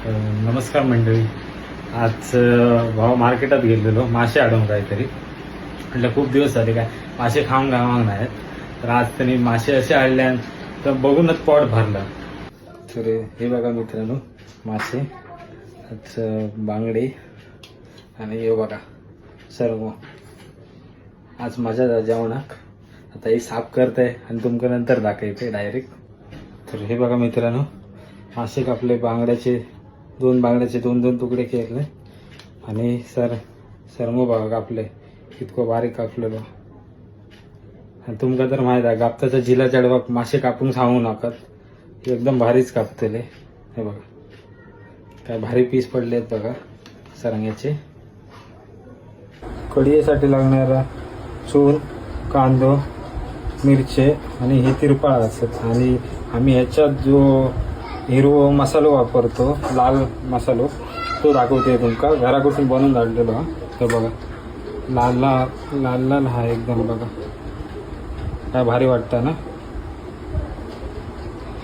नमस्कार मंडळी. आज भाऊ मार्केटात गेलेलो मासे आणून काहीतरी म्हटलं खूप दिवस झाले काय मासे खाऊन गावांग नाहीत, तर आज त्यांनी मासे असे आणल्या तर बघूनच पोट भरलं. तर हे बघा मित्रांनो, मासे आज बांगडे आणि हे बघा सर्व आज मजा जेवणाक. आता हे साफ करते आणि तुमका नंतर दाखवते डायरेक्ट. तर हे बघा मित्रांनो, मासे कापले, बांगड्याचे दोन दोन तुकडे केले आणि सरमो बघा कापले, इतकं बारीक कापलेलं. आणि तुमका तर माहीत आहे गापताचा जिला चढवा मासे कापून सांगू नका, एकदम भारीच कापतले. हे बघा काय भारी पीस पडले आहेत बघा सरंग्याचे. कढीसाठी लागणारा चूल, कांदो, मिरचे आणि हे तिरपाळ असतात. आणि आम्ही ह्याच्यात जो हिरवो मसालो वापरतो, लाल मसालो, तो दाखवते तुमका. घराकडून बनवून आणलेलो हा. तो बघा लाल लाल हा एकदम बघा काय भारी वाटतं ना.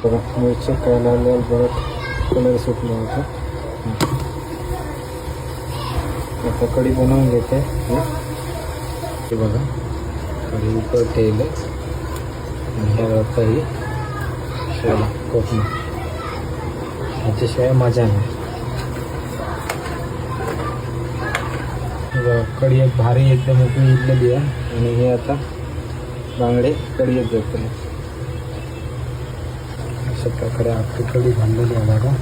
बघा मिरच्या काय लाल लाल बघा कलर सुटला होता. आता कढी बनवून घेते. हे बघा कढी उकळ ठेवले आणि ह्या ही कोकणा ह्याच्याशिवाय मजा नाही. कढी एक भारी एकदम उकळी इथलेली आहे. आणि हे आता बांगडे कढीत जाते अशा प्रकारे आपली कढी घाललेली आहे बघा.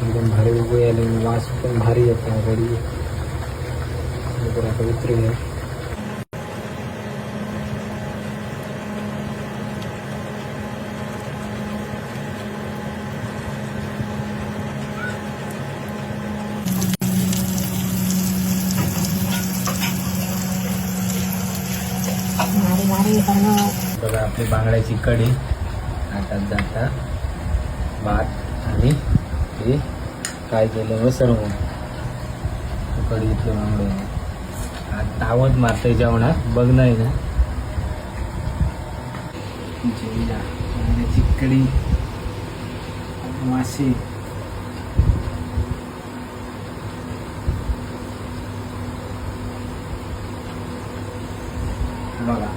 एकदम भारी उकळी आली, वास पण भारी येते कढी. आता उतरी आहे. बघा आपली बांगड्याची कढी हातात जाता भात आणि हे काय केलं सर्व कढी इथले बांगडे तावत मारते जेवणात बघ नाही ना. बांगड्याची कढी, मासे, बघा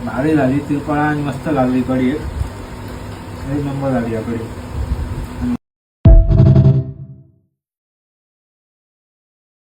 भारी झाली तिरपळा आणि मस्त लागली कढी. एक नंबर झाली या कढी.